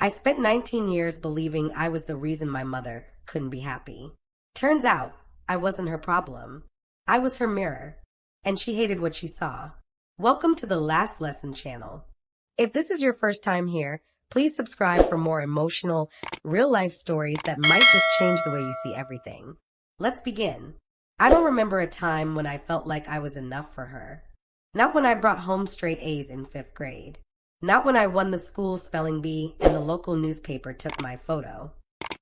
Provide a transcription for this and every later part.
I spent 19 years believing I was the reason my mother couldn't be happy. Turns out, I wasn't her problem. I was her mirror, and she hated what she saw. Welcome to the Last Lesson channel. If this is your first time here, please subscribe for more emotional, real-life stories that might just change the way you see everything. Let's begin. I don't remember a time when I felt like I was enough for her. Not when I brought home straight A's in 5th grade. Not when I won the school spelling bee and the local newspaper took my photo.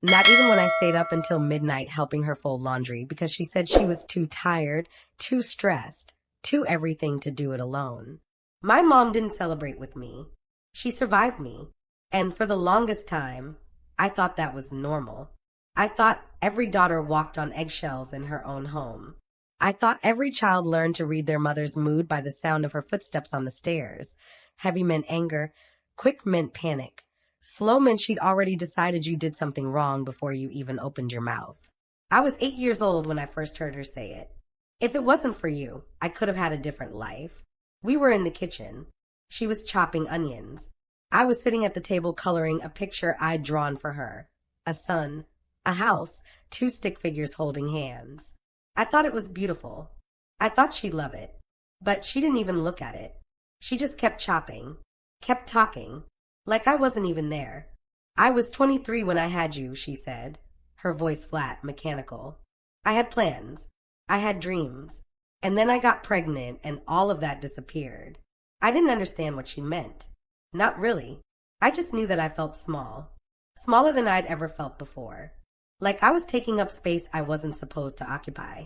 Not even when I stayed up until midnight helping her fold laundry because she said she was too tired, too stressed, too everything to do it alone. My mom didn't celebrate with me. She survived me. And for the longest time, I thought that was normal. I thought every daughter walked on eggshells in her own home. I thought every child learned to read their mother's mood by the sound of her footsteps on the stairs. Heavy meant anger, quick meant panic. Slow meant she'd already decided you did something wrong before you even opened your mouth. I was 8 years old when I first heard her say it. If it wasn't for you, I could have had a different life. We were in the kitchen. She was chopping onions. I was sitting at the table coloring a picture I'd drawn for her. A sun, a house, 2 stick figures holding hands. I thought it was beautiful. I thought she'd love it. But she didn't even look at it. She just kept chopping, kept talking, like I wasn't even there. I was 23 when I had you, she said, her voice flat, mechanical. I had plans. I had dreams. And then I got pregnant and all of that disappeared. I didn't understand what she meant. Not really. I just knew that I felt small. Smaller than I'd ever felt before. Like I was taking up space I wasn't supposed to occupy.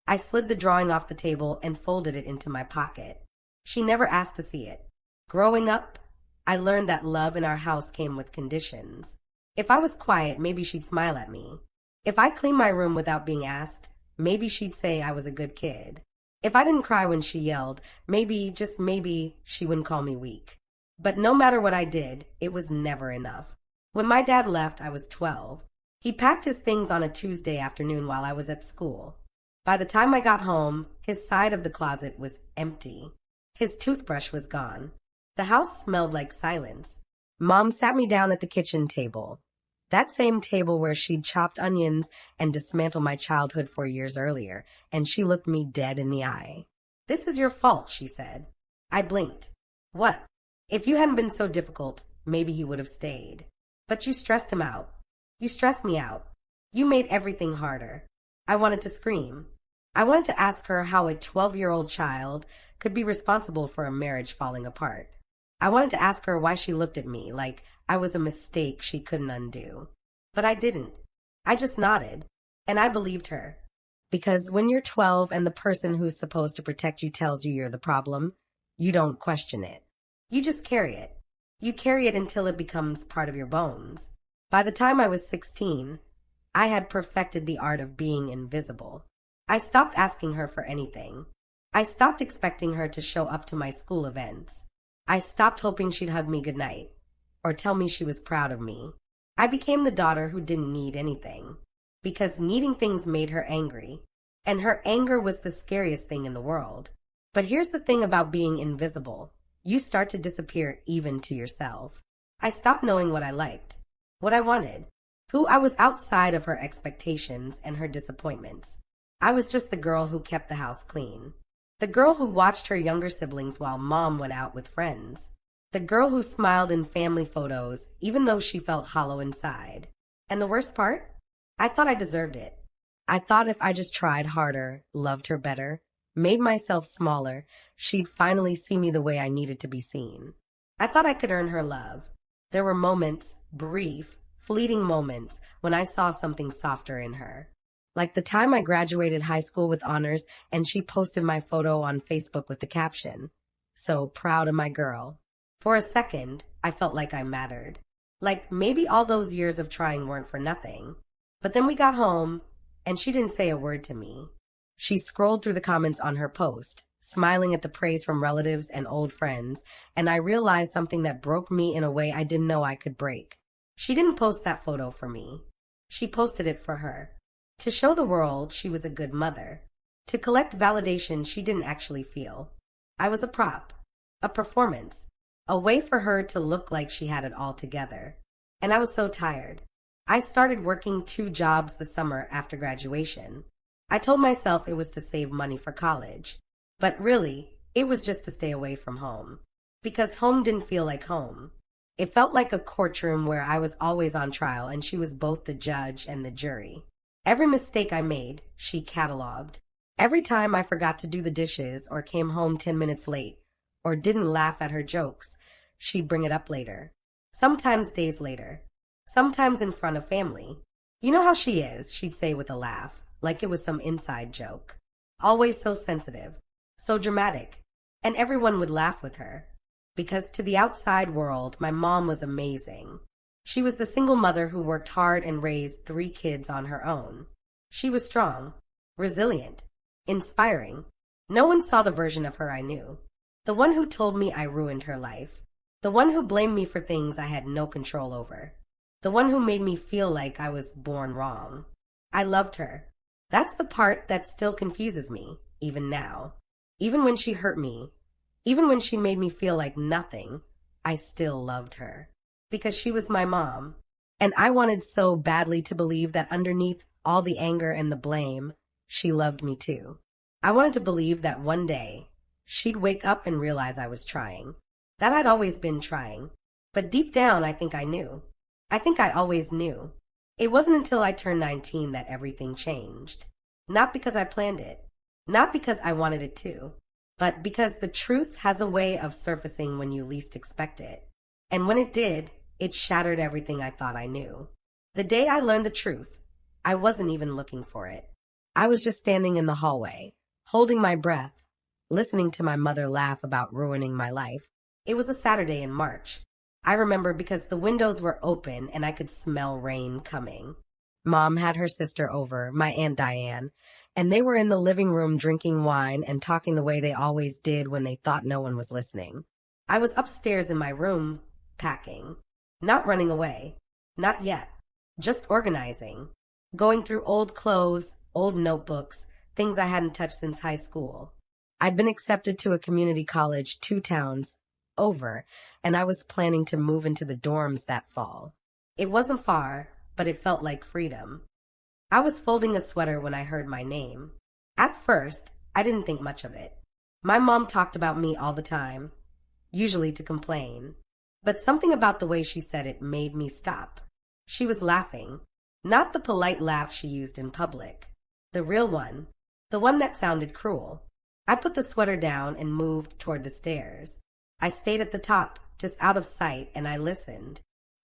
I slid the drawing off the table and folded it into my pocket. She never asked to see it. Growing up, I learned that love in our house came with conditions. If I was quiet, maybe she'd smile at me. If I cleaned my room without being asked, maybe she'd say I was a good kid. If I didn't cry when she yelled, maybe, just maybe, she wouldn't call me weak. But no matter what I did, it was never enough. When my dad left, I was 12. He packed his things on a Tuesday afternoon while I was at school. By the time I got home, his side of the closet was empty. His toothbrush was gone. The house smelled like silence. Mom sat me down at the kitchen table. That same table where she'd chopped onions and dismantled my childhood 4 years earlier, and she looked me dead in the eye. "This is your fault," she said. I blinked. "What?" "If you hadn't been so difficult, maybe he would have stayed. But you stressed him out. You stressed me out. You made everything harder." I wanted to scream. I wanted to ask her how a 12-year-old child could be responsible for a marriage falling apart. I wanted to ask her why she looked at me like I was a mistake she couldn't undo. But I didn't. I just nodded, and I believed her. Because when you're 12 and the person who's supposed to protect you tells you you're the problem, you don't question it. You just carry it. You carry it until it becomes part of your bones. By the time I was 16, I had perfected the art of being invisible. I stopped asking her for anything. I stopped expecting her to show up to my school events. I stopped hoping she'd hug me goodnight or tell me she was proud of me. I became the daughter who didn't need anything because needing things made her angry, and her anger was the scariest thing in the world. But here's the thing about being invisible. You start to disappear even to yourself. I stopped knowing what I liked, what I wanted, who I was outside of her expectations and her disappointments. I was just the girl who kept the house clean. The girl who watched her younger siblings while mom went out with friends. The girl who smiled in family photos even though she felt hollow inside. And the worst part? I thought I deserved it. I thought if I just tried harder, loved her better, made myself smaller, she'd finally see me the way I needed to be seen. I thought I could earn her love. There were moments, brief, fleeting moments, when I saw something softer in her. Like the time I graduated high school with honors and she posted my photo on Facebook with the caption, "So proud of my girl." For a second, I felt like I mattered. Like maybe all those years of trying weren't for nothing. But then we got home, and she didn't say a word to me. She scrolled through the comments on her post, smiling at the praise from relatives and old friends, and I realized something that broke me in a way I didn't know I could break. She didn't post that photo for me. She posted it for her. To show the world she was a good mother. To collect validation she didn't actually feel. I was a prop. A performance. A way for her to look like she had it all together. And I was so tired. I started working 2 jobs the summer after graduation. I told myself it was to save money for college. But really, it was just to stay away from home. Because home didn't feel like home. It felt like a courtroom where I was always on trial and she was both the judge and the jury. Every mistake I made, she cataloged. Every time I forgot to do the dishes or came home 10 minutes late or didn't laugh at her jokes, she'd bring it up later. Sometimes days later. Sometimes in front of family. You know how she is, she'd say with a laugh, like it was some inside joke. Always so sensitive, so dramatic, and everyone would laugh with her. Because to the outside world, my mom was amazing. She was the single mother who worked hard and raised 3 kids on her own. She was strong, resilient, inspiring. No one saw the version of her I knew. The one who told me I ruined her life. The one who blamed me for things I had no control over. The one who made me feel like I was born wrong. I loved her. That's the part that still confuses me, even now. Even when she hurt me, even when she made me feel like nothing, I still loved her. Because she was my mom. And I wanted so badly to believe that underneath all the anger and the blame, she loved me too. I wanted to believe that one day, she'd wake up and realize I was trying. That I'd always been trying. But deep down, I think I knew. I think I always knew. It wasn't until I turned 19 that everything changed. Not because I planned it. Not because I wanted it to. But because the truth has a way of surfacing when you least expect it. And when it did, it shattered everything I thought I knew. The day I learned the truth, I wasn't even looking for it. I was just standing in the hallway, holding my breath, listening to my mother laugh about ruining my life. It was a Saturday in March. I remember because the windows were open and I could smell rain coming. Mom had her sister over, my Aunt Diane, and they were in the living room drinking wine and talking the way they always did when they thought no one was listening. I was upstairs in my room, packing. Not running away. Not yet. Just organizing. Going through old clothes, old notebooks, things I hadn't touched since high school. I'd been accepted to a community college 2 towns over, and I was planning to move into the dorms that fall. It wasn't far, but it felt like freedom. I was folding a sweater when I heard my name. At first, I didn't think much of it. My mom talked about me all the time, usually to complain. But something about the way she said it made me stop. She was laughing. Not the polite laugh she used in public. The real one. The one that sounded cruel. I put the sweater down and moved toward the stairs. I stayed at the top, just out of sight, and I listened.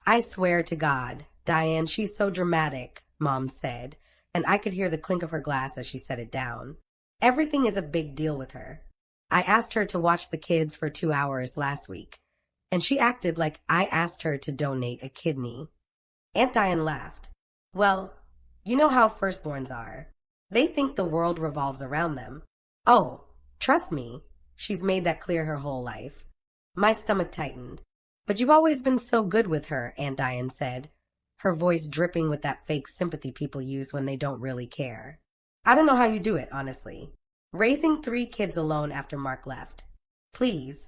I swear to God, Diane, she's so dramatic, Mom said, and I could hear the clink of her glass as she set it down. Everything is a big deal with her. I asked her to watch the kids for 2 hours last week, and she acted like I asked her to donate a kidney. Aunt Diane laughed. Well, you know how firstborns are. They think the world revolves around them. Oh, trust me, she's made that clear her whole life. My stomach tightened. But you've always been so good with her, Aunt Diane said, her voice dripping with that fake sympathy people use when they don't really care. I don't know how you do it, honestly. Raising 3 kids alone after Mark left. Please.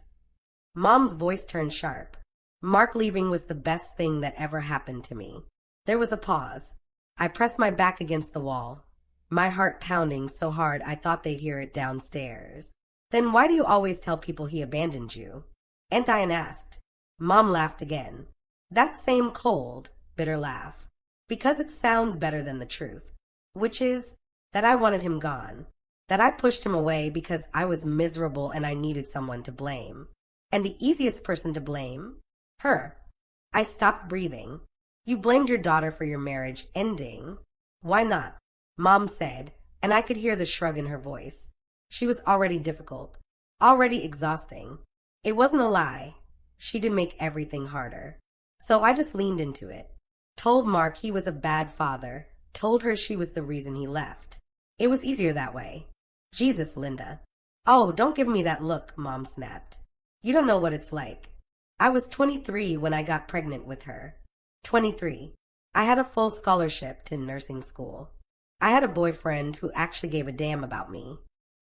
Mom's voice turned sharp. Mark leaving was the best thing that ever happened to me. There was a pause. I pressed my back against the wall, my heart pounding so hard I thought they'd hear it downstairs. Then why do you always tell people he abandoned you? Aunt Diane asked. Mom laughed again. That same cold, bitter laugh. Because it sounds better than the truth. Which is that I wanted him gone. That I pushed him away because I was miserable and I needed someone to blame. And the easiest person to blame? Her. I stopped breathing. You blamed your daughter for your marriage ending. Why not? Mom said, and I could hear the shrug in her voice. She was already difficult. Already exhausting. It wasn't a lie. She did make everything harder. So I just leaned into it. Told Mark he was a bad father. Told her she was the reason he left. It was easier that way. Jesus, Linda. Oh, don't give me that look, Mom snapped. You don't know what it's like. I was 23 when I got pregnant with her. 23. I had a full scholarship to nursing school. I had a boyfriend who actually gave a damn about me.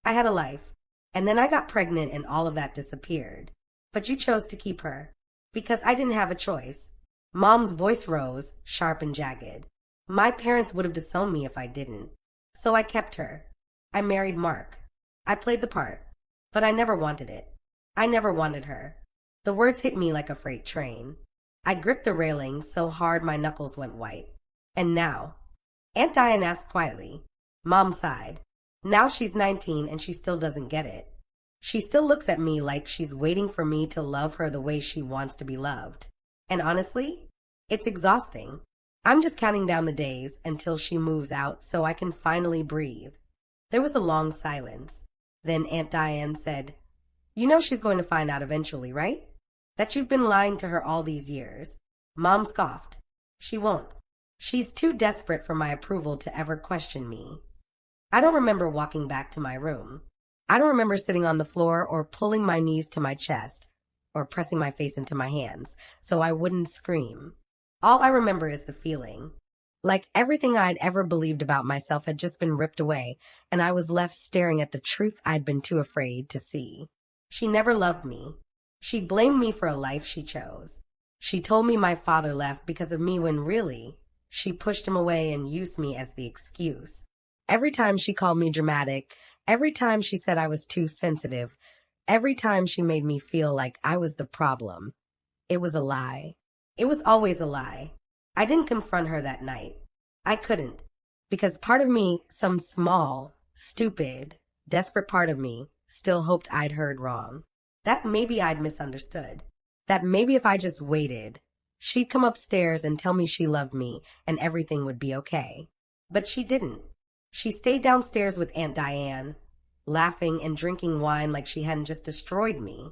I had a life. And then I got pregnant and all of that disappeared. But you chose to keep her. Because I didn't have a choice. Mom's voice rose, sharp and jagged. My parents would have disowned me if I didn't. So I kept her. I married Mark. I played the part. But I never wanted it. I never wanted her. The words hit me like a freight train. I gripped the railing so hard my knuckles went white. And now? Aunt Diane asked quietly. Mom sighed. Now she's 19 and she still doesn't get it. She still looks at me like she's waiting for me to love her the way she wants to be loved. And honestly, it's exhausting. I'm just counting down the days until she moves out so I can finally breathe. There was a long silence. Then Aunt Diane said, You know she's going to find out eventually, right? That you've been lying to her all these years. Mom scoffed. She won't. She's too desperate for my approval to ever question me. I don't remember walking back to my room. I don't remember sitting on the floor or pulling my knees to my chest or pressing my face into my hands so I wouldn't scream. All I remember is the feeling. Like everything I'd ever believed about myself had just been ripped away, and I was left staring at the truth I'd been too afraid to see. She never loved me. She blamed me for a life she chose. She told me my father left because of me when really, she pushed him away and used me as the excuse. Every time she called me dramatic, every time she said I was too sensitive, every time she made me feel like I was the problem, it was a lie. It was always a lie. I didn't confront her that night. I couldn't. Because part of me, some small, stupid, desperate part of me, still hoped I'd heard wrong. That maybe I'd misunderstood. That maybe if I just waited, she'd come upstairs and tell me she loved me and everything would be okay. But she didn't. She stayed downstairs with Aunt Diane, laughing and drinking wine like she hadn't just destroyed me.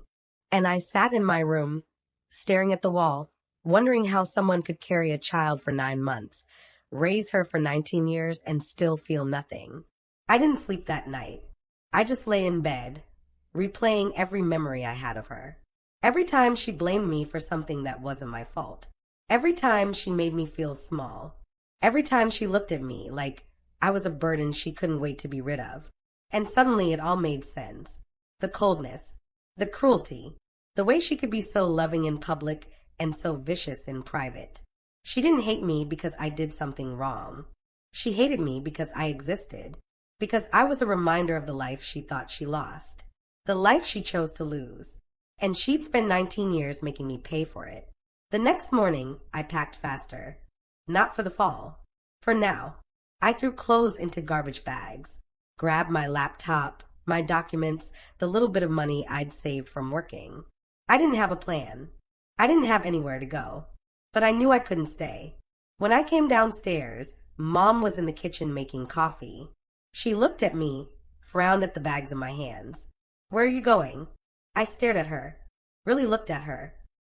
And I sat in my room, staring at the wall, wondering how someone could carry a child for 9 months, raise her for 19 years, and still feel nothing. I didn't sleep that night. I just lay in bed, replaying every memory I had of her. Every time she blamed me for something that wasn't my fault. Every time she made me feel small. Every time she looked at me like I was a burden she couldn't wait to be rid of. And suddenly it all made sense. The coldness, the cruelty, the way she could be so loving in public and so vicious in private. She didn't hate me because I did something wrong. She hated me because I existed, because I was a reminder of the life she thought she lost, the life she chose to lose. And she'd spent 19 years making me pay for it. The next morning, I packed faster. Not for the fall. For now. I threw clothes into garbage bags, grabbed my laptop, my documents, the little bit of money I'd saved from working. I didn't have a plan. I didn't have anywhere to go. But I knew I couldn't stay. When I came downstairs, Mom was in the kitchen making coffee. She looked at me, frowned at the bags in my hands. Where are you going? I stared at her, really looked at her.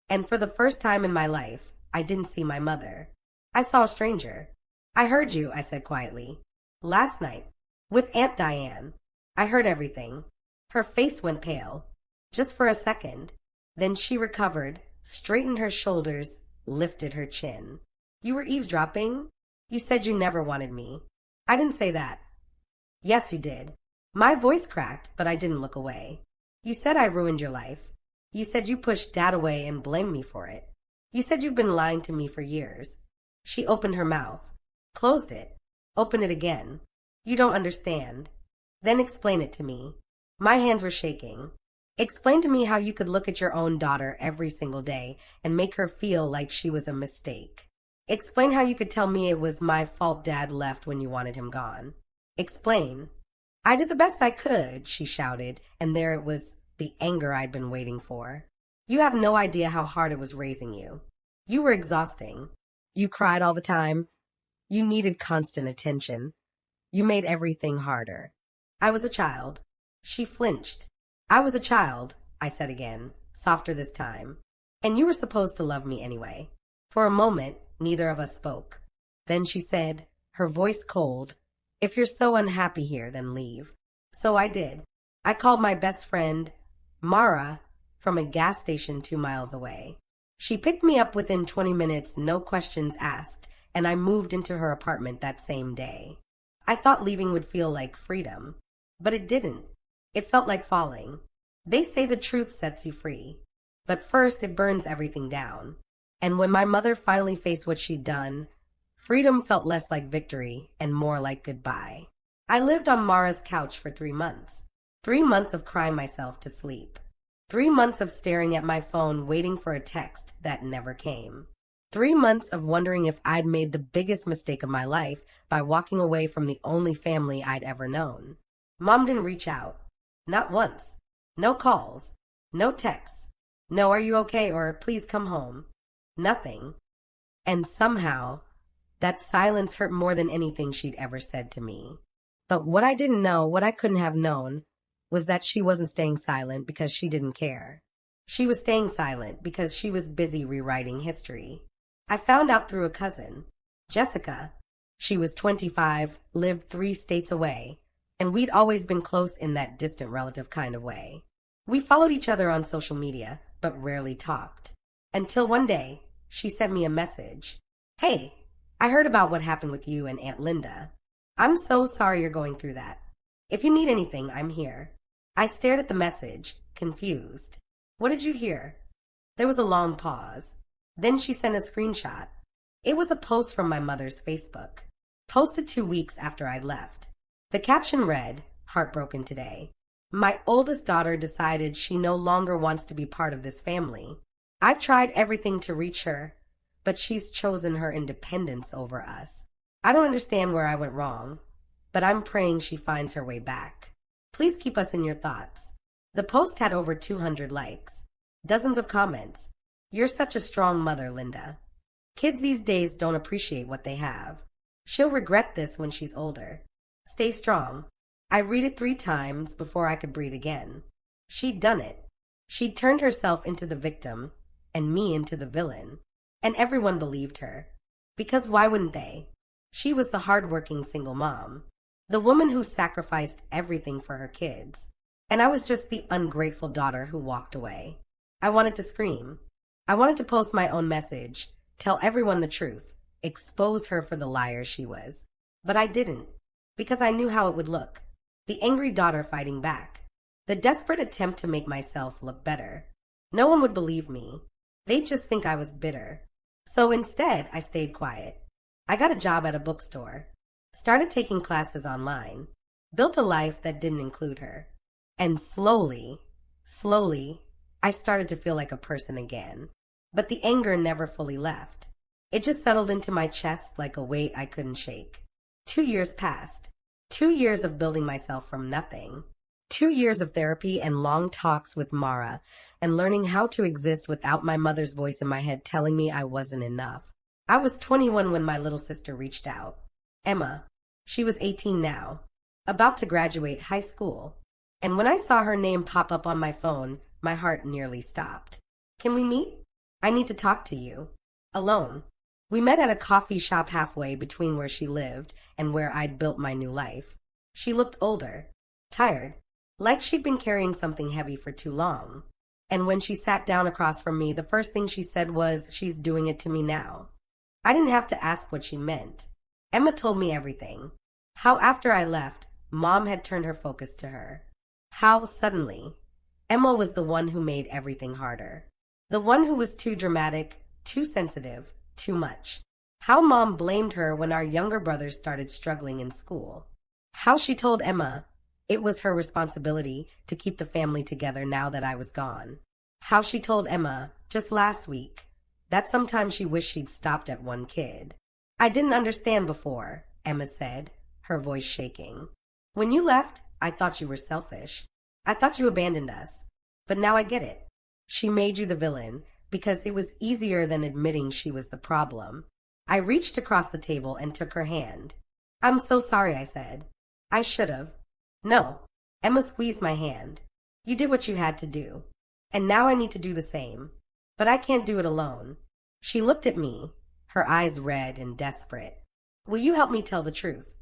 And for the first time in my life, I didn't see my mother. I saw a stranger. I heard you, I said quietly. Last night, with Aunt Diane. I heard everything. Her face went pale, just for a second. Then she recovered, straightened her shoulders, lifted her chin. You were eavesdropping? You said you never wanted me. I didn't say that. Yes, you did. My voice cracked, but I didn't look away. You said I ruined your life. You said you pushed Dad away and blamed me for it. You said you've been lying to me for years. She opened her mouth, closed it, opened it again. You don't understand. Then explain it to me. My hands were shaking. Explain to me how you could look at your own daughter every single day and make her feel like she was a mistake. Explain how you could tell me it was my fault Dad left when you wanted him gone. Explain. I did the best I could, she shouted, and there it was, the anger I'd been waiting for. You have no idea how hard it was raising you. You were exhausting. You cried all the time. You needed constant attention. You made everything harder. I was a child. She flinched. I was a child, I said again, softer this time. And you were supposed to love me anyway. For a moment, neither of us spoke. Then she said, her voice cold, If you're so unhappy here, then leave. So I did. I called my best friend, Mara, from a gas station 2 miles away. She picked me up within 20 minutes, no questions asked, and I moved into her apartment that same day. I thought leaving would feel like freedom, but it didn't. It felt like falling. They say the truth sets you free, but first it burns everything down. And when my mother finally faced what she'd done, freedom felt less like victory and more like goodbye. I lived on Mara's couch for 3 months. 3 months of crying myself to sleep. 3 months of staring at my phone waiting for a text that never came. 3 months of wondering if I'd made the biggest mistake of my life by walking away from the only family I'd ever known. Mom didn't reach out. Not once. No calls. No texts. No, are you okay? Or please come home. Nothing. And somehow, that silence hurt more than anything she'd ever said to me. But what I didn't know, what I couldn't have known, was that she wasn't staying silent because she didn't care. She was staying silent because she was busy rewriting history. I found out through a cousin, Jessica. She was 25, lived 3 states away, and we'd always been close in that distant relative kind of way. We followed each other on social media, but rarely talked. Until one day, she sent me a message. Hey, I heard about what happened with you and Aunt Linda. I'm so sorry you're going through that. If you need anything, I'm here. I stared at the message, confused. What did you hear? There was a long pause. Then she sent a screenshot. It was a post from my mother's Facebook, posted 2 weeks after I'd left. The caption read, "Heartbroken today. My oldest daughter decided she no longer wants to be part of this family. I've tried everything to reach her, but she's chosen her independence over us. I don't understand where I went wrong, but I'm praying she finds her way back. Please keep us in your thoughts." The post had over 200 likes, dozens of comments. "You're such a strong mother, Linda. Kids these days don't appreciate what they have. She'll regret this when she's older. Stay strong." I read it 3 times before I could breathe again. She'd done it. She'd turned herself into the victim and me into the villain. And everyone believed her. Because why wouldn't they? She was the hardworking single mom, the woman who sacrificed everything for her kids. And I was just the ungrateful daughter who walked away. I wanted to scream. I wanted to post my own message, tell everyone the truth, expose her for the liar she was. But I didn't, because I knew how it would look. The angry daughter fighting back. The desperate attempt to make myself look better. No one would believe me. They'd just think I was bitter. So instead, I stayed quiet. I got a job at a bookstore, started taking classes online, built a life that didn't include her. And slowly, I started to feel like a person again. But the anger never fully left. It just settled into my chest like a weight I couldn't shake. 2 years passed. 2 years of building myself from nothing. 2 years of therapy and long talks with Mara, and learning how to exist without my mother's voice in my head telling me I wasn't enough. I was 21 when my little sister reached out. Emma. She was 18 now, about to graduate high school. And when I saw her name pop up on my phone, my heart nearly stopped. "Can we meet? I need to talk to you. Alone." We met at a coffee shop halfway between where she lived and where I'd built my new life. She looked older, tired, like she'd been carrying something heavy for too long. And when she sat down across from me, the first thing she said was, "She's doing it to me now." I didn't have to ask what she meant. Emma told me everything. How after I left, Mom had turned her focus to her. How suddenly, Emma was the one who made everything harder. The one who was too dramatic, too sensitive, too much. How Mom blamed her when our younger brothers started struggling in school. How she told Emma it was her responsibility to keep the family together now that I was gone. How she told Emma, just last week, that sometimes she wished she'd stopped at 1 kid. "I didn't understand before," Emma said, her voice shaking. "When you left, I thought you were selfish. I thought you abandoned us. But now I get it. She made you the villain because it was easier than admitting she was the problem." I reached across the table and took her hand. "I'm so sorry," I said. "I should have." "No." Emma squeezed my hand. "You did what you had to do. And now I need to do the same. But I can't do it alone." She looked at me, her eyes red and desperate. "Will you help me tell the truth?"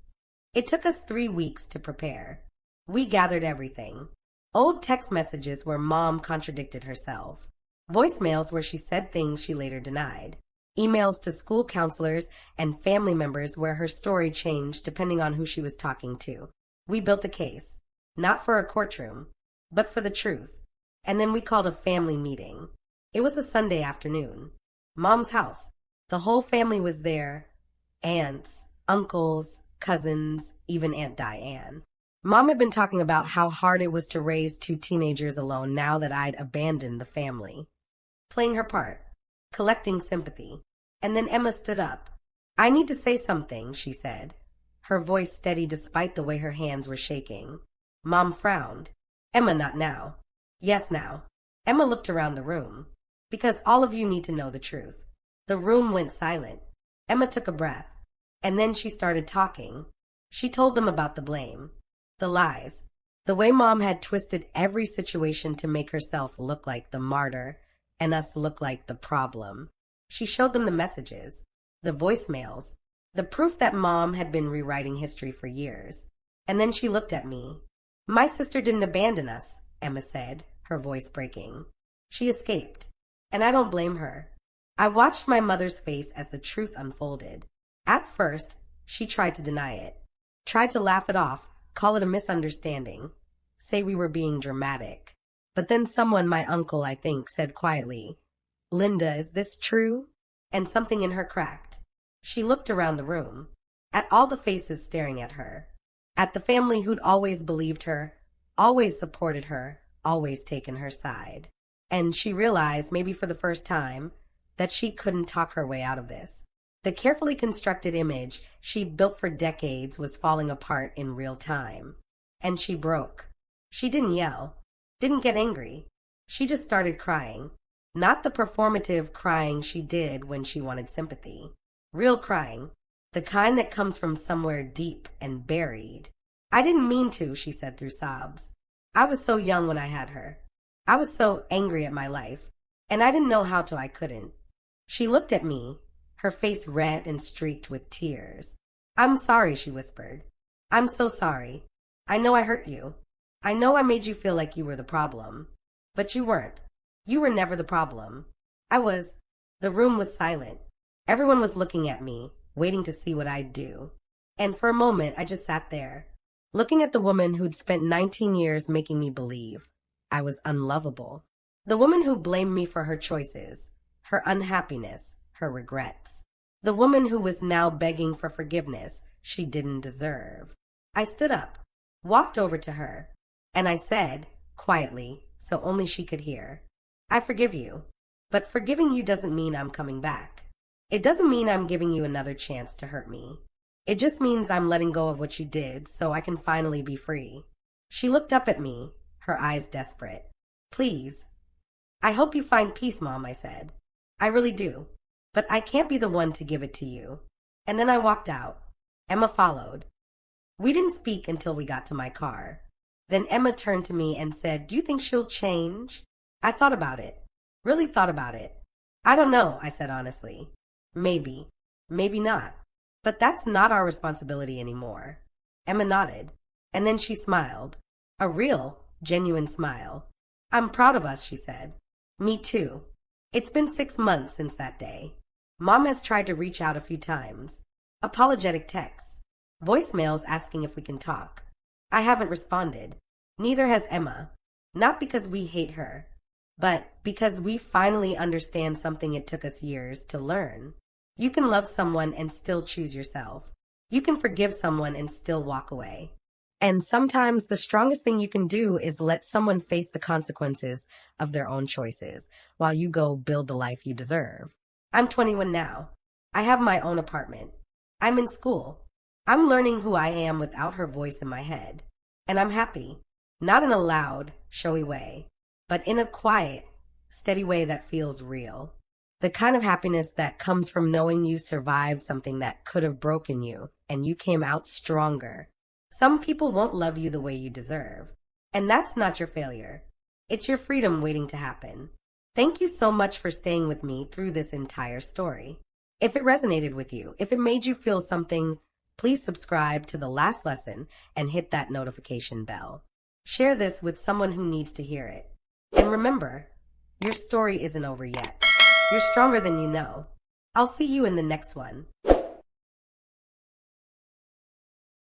It took us 3 weeks to prepare. We gathered everything. Old text messages where Mom contradicted herself. Voicemails where she said things she later denied. Emails to school counselors and family members where her story changed depending on who she was talking to. We built a case, not for a courtroom, but for the truth. And then we called a family meeting. It was a Sunday afternoon. Mom's house. The whole family was there. Aunts, uncles, cousins, even Aunt Diane. Mom had been talking about how hard it was to raise two teenagers alone now that I'd abandoned the family. Playing her part, collecting sympathy. And then Emma stood up. "I need to say something," she said, her voice steady despite the way her hands were shaking. Mom frowned. "Emma, not now." "Yes, now." Emma looked around the room. "Because all of you need to know the truth." The room went silent. Emma took a breath. And then she started talking. She told them about the blame, the lies, the way Mom had twisted every situation to make herself look like the martyr and us look like the problem. She showed them the messages, the voicemails, the proof that Mom had been rewriting history for years. And then she looked at me. "My sister didn't abandon us," Emma said, her voice breaking. "She escaped, and I don't blame her." I watched my mother's face as the truth unfolded. At first, she tried to deny it, tried to laugh it off, call it a misunderstanding, say we were being dramatic. But then someone, my uncle, I think, said quietly, "Linda, is this true?" And something in her cracked. She looked around the room, at all the faces staring at her, at the family who'd always believed her, always supported her, always taken her side. And she realized, maybe for the first time, that she couldn't talk her way out of this. The carefully constructed image she'd built for decades was falling apart in real time. And she broke. She didn't yell, didn't get angry. She just started crying. Not the performative crying she did when she wanted sympathy. Real crying, the kind that comes from somewhere deep and buried. "I didn't mean to," she said through sobs. "I was so young when I had her. I was so angry at my life, and I didn't know how to. I couldn't." She looked at me, her face red and streaked with tears. "I'm sorry," she whispered. "I'm so sorry. I know I hurt you. I know I made you feel like you were the problem. But you weren't. You were never the problem. I was." The room was silent. Everyone was looking at me, waiting to see what I'd do. And for a moment, I just sat there, looking at the woman who'd spent 19 years making me believe I was unlovable. The woman who blamed me for her choices, her unhappiness, her regrets. The woman who was now begging for forgiveness she didn't deserve. I stood up, walked over to her, and I said, quietly, so only she could hear, "I forgive you, but forgiving you doesn't mean I'm coming back. It doesn't mean I'm giving you another chance to hurt me. It just means I'm letting go of what you did so I can finally be free." She looked up at me, her eyes desperate. "Please. I hope you find peace, Mom," I said. "I really do. But I can't be the one to give it to you." And then I walked out. Emma followed. We didn't speak until we got to my car. Then Emma turned to me and said, "Do you think she'll change?" I thought about it. Really thought about it. "I don't know," I said honestly. "Maybe. Maybe not. But that's not our responsibility anymore." Emma nodded. And then she smiled. A real, genuine smile. "I'm proud of us," she said. "Me too. It's been 6 months since that day. Mom has tried to reach out a few times. Apologetic texts. Voicemails asking if we can talk. I haven't responded. Neither has Emma. Not because we hate her, but because we finally understand something it took us years to learn. You can love someone and still choose yourself. You can forgive someone and still walk away. And sometimes the strongest thing you can do is let someone face the consequences of their own choices while you go build the life you deserve. I'm 21 now. I have my own apartment. I'm in school. I'm learning who I am without her voice in my head. And I'm happy. Not in a loud, showy way, but in a quiet, steady way that feels real. The kind of happiness that comes from knowing you survived something that could have broken you and you came out stronger. Some people won't love you the way you deserve. And that's not your failure. It's your freedom waiting to happen. Thank you so much for staying with me through this entire story. If it resonated with you, if it made you feel something, please subscribe to The Last Lesson and hit that notification bell. Share this with someone who needs to hear it. And remember, your story isn't over yet. You're stronger than you know. I'll see you in the next one.